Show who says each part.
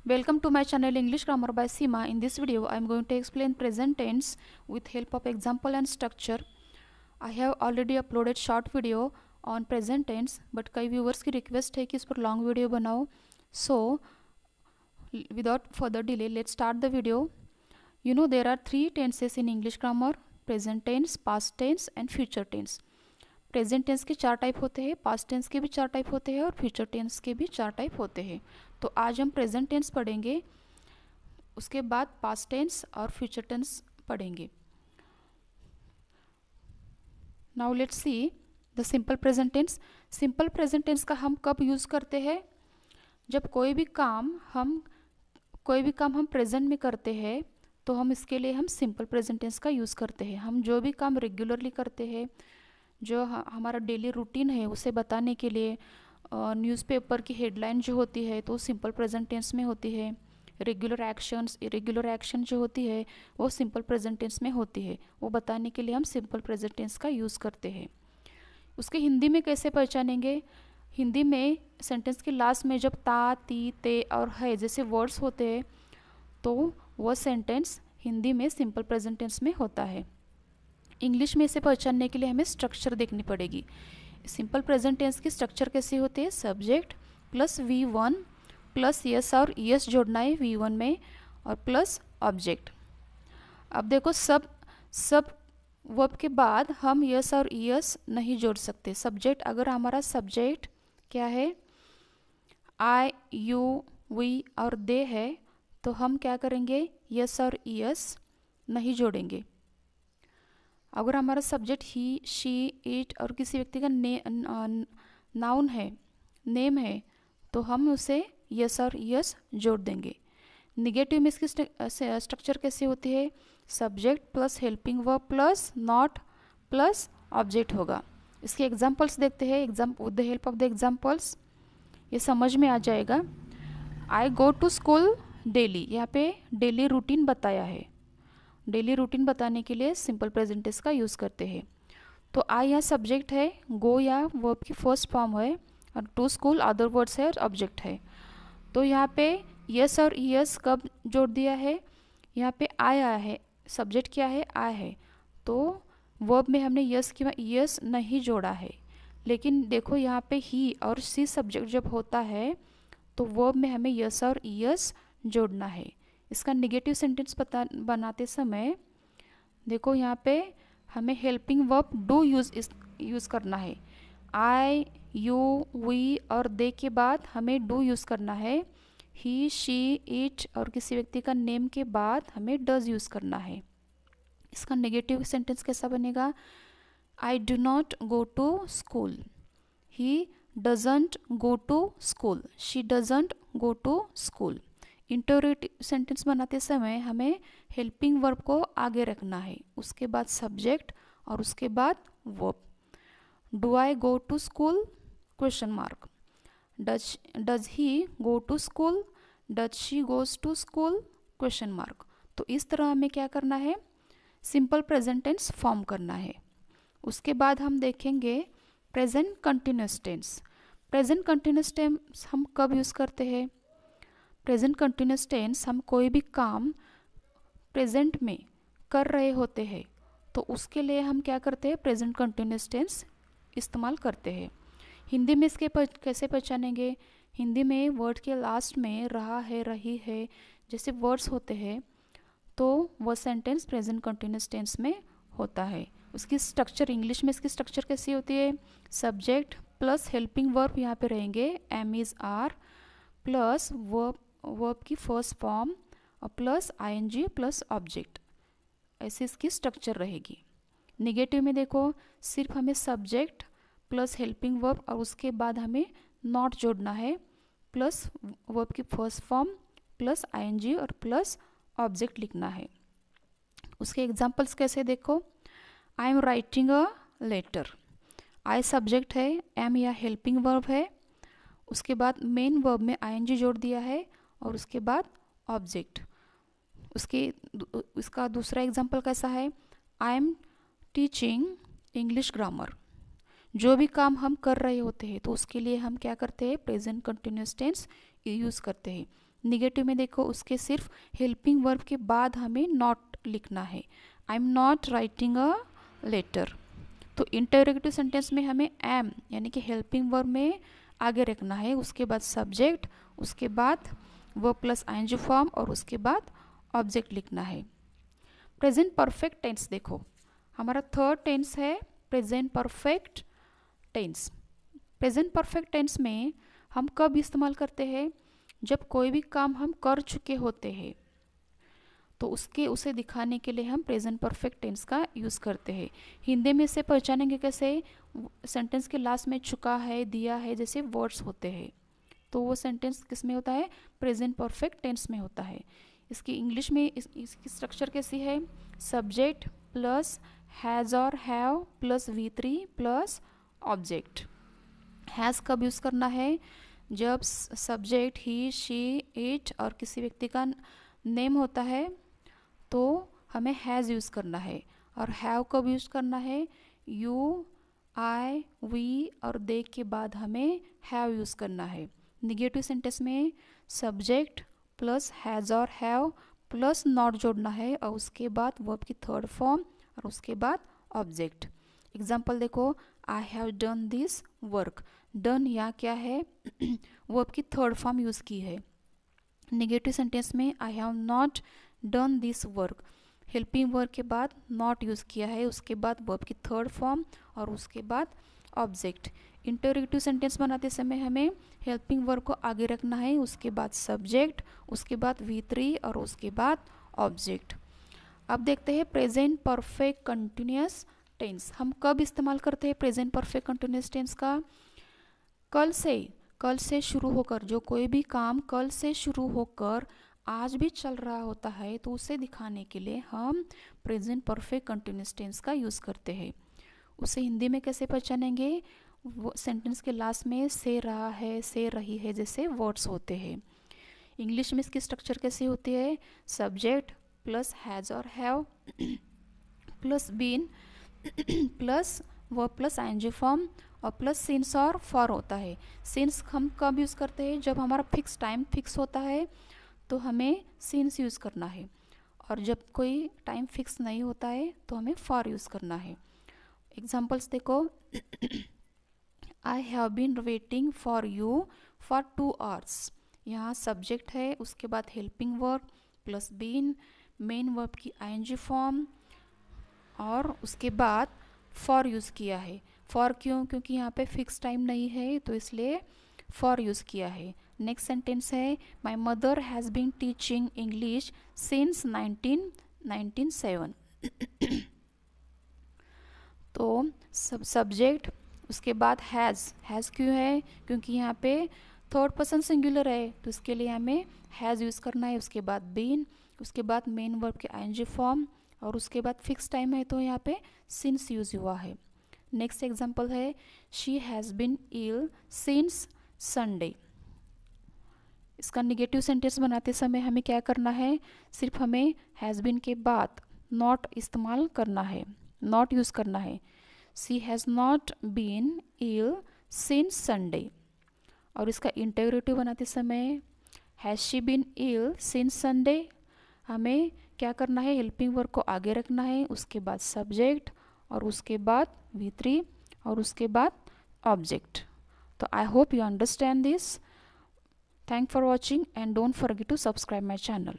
Speaker 1: Welcome to my channel English Grammar by Seema. In this video, I am going to explain present tense with help of example and structure. I have already uploaded short video on present tense, but कई viewers की request है कि इस पर long video बनाओ. So, without further delay, let's start the video. You know there are three tenses in English grammar: present tense, past tense and future tense. Present tense के चार type होते हैं, पास्ट टेंस के भी चार type होते हैं और फ्यूचर टेंस के भी चार टाइप होते हैं. तो आज हम प्रेजेंट टेंस पढ़ेंगे, उसके बाद पास्ट टेंस और फ्यूचर टेंस पढ़ेंगे. Now let's see the simple present tense. Simple present tense का हम कब यूज़ करते हैं? जब कोई भी काम हम प्रेजेंट में करते हैं तो हम इसके लिए हम सिंपल प्रेजेंट टेंस का यूज़ करते हैं. हम जो भी काम रेगुलरली करते हैं, जो हमारा डेली रूटीन है, उसे बताने के लिए न्यूज़पेपर की हेडलाइन जो होती है तो सिंपल प्रेजेंट टेंस में होती है. रेगुलर एक्शंस, इरेगुलर एक्शन जो होती है वो सिंपल प्रेजेंट टेंस में होती है. वो बताने के लिए हम सिंपल प्रेजेंट टेंस का यूज़ करते हैं. उसके हिंदी में कैसे पहचानेंगे? हिंदी में सेंटेंस के लास्ट में जब ता, ती, ते और है जैसे वर्ड्स होते हैं तो वह सेंटेंस हिंदी में सिंपल प्रेजेंट टेंस में होता है. इंग्लिश में इसे पहचानने के लिए हमें स्ट्रक्चर देखनी पड़ेगी. सिंपल प्रेजेंट टेंस की स्ट्रक्चर कैसी होती है? Subject plus V1 plus yes और यस जोड़ना है V1 में और प्लस ऑब्जेक्ट. अब देखो सब वर्ब के बाद हम यस और यस नहीं जोड़ सकते. सब्जेक्ट, अगर हमारा सब्जेक्ट क्या है? आई, यू, वी और दे है तो हम क्या करेंगे? यस और यस नहीं जोड़ेंगे. अगर हमारा सब्जेक्ट ही, शी, इट और किसी व्यक्ति का नाउन है, नेम है, तो हम उसे यस और यस जोड़ देंगे. निगेटिव में इसकी स्ट्रक्चर कैसे होती है? Subject plus helping verb plus not plus object होगा. इसके एग्जांपल्स देखते हैं. With the help of the examples ये समझ में आ जाएगा. आई गो टू स्कूल डेली, यहाँ पे डेली रूटीन बताया है. डेली रूटीन बताने के लिए सिंपल प्रेजेंट टेंस का यूज़ करते हैं. तो आई यहाँ सब्जेक्ट है, गो या वर्ब की फर्स्ट फॉर्म है और टू स्कूल अदर वर्ड्स है और ऑब्जेक्ट है. तो यहाँ पे यस और यस कब जोड़ दिया है? यहाँ पे आई आया है, सब्जेक्ट क्या है? आई है, तो वर्ब में हमने यस नहीं जोड़ा है. लेकिन देखो यहाँ पे ही और सी सब्जेक्ट जब होता है तो वर्ब में हमें यस और यस जोड़ना है. इसका निगेटिव सेंटेंस बनाते समय देखो यहाँ पे हमें हेल्पिंग वर्ब डू यूज़ करना है. आई, यू, वी और दे के बाद हमें डू यूज़ करना है. ही, शी, इट और किसी व्यक्ति का नेम के बाद हमें डज यूज़ करना है. इसका नेगेटिव सेंटेंस कैसा बनेगा? I do not go to school, he doesn't go to school, she doesn't go to school. Interrogative sentence बनाते समय हमें हेल्पिंग वर्ब को आगे रखना है, उसके बाद सब्जेक्ट और उसके बाद verb. Do I go to school? Question mark. Does he go to school? Does she goes to school? Question mark. तो इस तरह हमें क्या करना है? सिंपल प्रेजेंट टेंस फॉर्म करना है. उसके बाद हम देखेंगे present continuous tense. Present continuous tense हम कब यूज़ करते हैं? प्रेजेंट कंटिन्यूस टेंस हम कोई भी काम प्रेजेंट में कर रहे होते हैं तो उसके लिए हम क्या करते हैं? प्रेजेंट कंटिन्यूस टेंस इस्तेमाल करते हैं. हिंदी में इसके कैसे पहचानेंगे? हिंदी में वर्ड के लास्ट में रहा है, रही है जैसे वर्ड्स होते हैं तो वह सेंटेंस प्रेजेंट कंटिन्यूस टेंस में होता है. उसकी स्ट्रक्चर, इंग्लिश में इसकी स्ट्रक्चर कैसी होती है? सब्जेक्ट प्लस हेल्पिंग वर्ब यहाँ पे रहेंगे, am is are plus verb की फर्स्ट फॉर्म और प्लस आईएनजी प्लस ऑब्जेक्ट. ऐसे इसकी स्ट्रक्चर रहेगी. निगेटिव में देखो सिर्फ हमें सब्जेक्ट प्लस हेल्पिंग वर्ब और उसके बाद हमें नॉट जोड़ना है प्लस वर्ब की फर्स्ट फॉर्म प्लस आईएनजी और प्लस ऑब्जेक्ट लिखना है. उसके एग्जांपल्स कैसे देखो? I am writing a letter. I subject है, एम या हेल्पिंग वर्ब है, उसके बाद मेन वर्ब में आईएनजी जोड़ दिया है और उसके बाद ऑब्जेक्ट. इसका दूसरा एग्जांपल कैसा है? I am teaching English grammar. जो भी काम हम कर रहे होते हैं तो उसके लिए हम क्या करते हैं? प्रेजेंट कंटिन्यूस टेंस यूज़ करते हैं. निगेटिव में देखो उसके सिर्फ हेल्पिंग वर्ब के बाद हमें नॉट लिखना है, I am not writing a letter. तो इंटरोगेटिव सेंटेंस में हमें एम यानी कि हेल्पिंग वर्ब में आगे रखना है, उसके बाद सब्जेक्ट, उसके बाद वर्ब प्लस आईएनजी फॉर्म और उसके बाद ऑब्जेक्ट लिखना है। प्रेजेंट परफेक्ट टेंस देखो, हमारा थर्ड टेंस है present perfect tense. Present perfect tense में हम कब इस्तेमाल करते हैं, जब कोई भी काम हम कर चुके होते हैं तो उसे दिखाने के लिए हम प्रेजेंट परफेक्ट टेंस का यूज़ करते हैं। हिंदी में से पहचानेंगे कैसे, सेंटेंस के लास्ट में चुका है, दिया है जैसे वर्ड्स होते हैं, तो वो सेंटेंस किस में होता है, प्रेजेंट परफेक्ट टेंस में होता है। इसकी इंग्लिश में इसकी स्ट्रक्चर कैसी है, सब्जेक्ट प्लस हैज़ और have plus V3 plus object. Has कब यूज़ करना है, जब सब्जेक्ट ही, शी, इट और किसी व्यक्ति का नेम होता है तो हमें हैज़ यूज़ करना है। और हैव कब यूज़ करना है, यू, आई, वी और दे के बाद हमें हैव यूज़ करना है। निगेटिव सेंटेंस में सब्जेक्ट प्लस हैज़ और हैव प्लस नॉट जोड़ना है और उसके बाद वर्ब की थर्ड फॉर्म और उसके बाद ऑब्जेक्ट। एग्जाम्पल देखो, I have done this work. Done या क्या है, वर्ब की थर्ड फॉर्म यूज़ की है। नेगेटिव सेंटेंस में I have not done this work, helping verb के बाद नॉट यूज़ किया है, उसके बाद वर्ब की थर्ड फॉर्म और उसके बाद ऑब्जेक्ट। इंटरोगेटिव सेंटेंस बनाते समय हमें हेल्पिंग वर्ब को आगे रखना है, उसके बाद सब्जेक्ट, उसके बाद V3 और उसके बाद ऑब्जेक्ट। अब देखते हैं प्रेजेंट परफेक्ट कंटिन्यूअस टेंस। हम कब इस्तेमाल करते हैं प्रेजेंट परफेक्ट कंटिन्यूअस टेंस का, कल से शुरू होकर, जो कोई भी काम कल से शुरू होकर आज भी चल रहा होता है तो उसे दिखाने के लिए हम प्रेजेंट परफेक्ट कंटिन्यूअस टेंस का यूज़ करते हैं। उसे हिंदी में कैसे पहचानेंगे, वो सेंटेंस के लास्ट में से रहा है, से रही है जैसे वर्ड्स होते हैं। इंग्लिश में इसकी स्ट्रक्चर कैसी होती है, सब्जेक्ट प्लस हैज़ और have plus been plus verb plus ING form और प्लस सिंस और फॉर होता है। सिंस हम कब यूज़ करते हैं, जब हमारा फिक्स टाइम फिक्स होता है तो हमें सिंस यूज़ करना है, और जब कोई टाइम फिक्स नहीं होता है तो हमें फॉर यूज़ करना है। एग्जाम्पल्स देखो, I have been waiting for you for 2 hours। यहाँ सब्जेक्ट है, उसके बाद helping verb plus been, main verb की आईएनजी फॉर्म और उसके बाद फॉर यूज़ किया है। फॉर क्यों, क्योंकि यहाँ पे फिक्स टाइम नहीं है तो इसलिए फॉर यूज़ किया है। नेक्स्ट सेंटेंस है, my mother has been teaching English since 1997। तो सब्जेक्ट, उसके बाद हैज़ क्यों है, क्योंकि यहाँ पे थर्ड पर्सन सिंगुलर है तो इसके लिए हमें हैज़ यूज़ करना है। उसके बाद बीन, उसके बाद मेन वर्ब के आईएनजी फॉर्म और उसके बाद फिक्स टाइम है तो यहाँ पे सिंस यूज़ हुआ है। नेक्स्ट एग्जांपल है, she has been ill since Sunday. इसका निगेटिव सेंटेंस बनाते समय हमें क्या करना है, सिर्फ हमें हैज़ बीन के बाद नॉट इस्तेमाल करना है, नॉट यूज़ करना है। She has not been ill since Sunday. और इसका इंटेग्रेटिव बनाते समय has she been ill since Sunday, हमें क्या करना है, हेल्पिंग वर्ब को आगे रखना है, उसके बाद सब्जेक्ट और उसके बाद V3 और उसके बाद ऑब्जेक्ट। तो I hope you understand this. Thanks for watching and don't forget to subscribe my channel.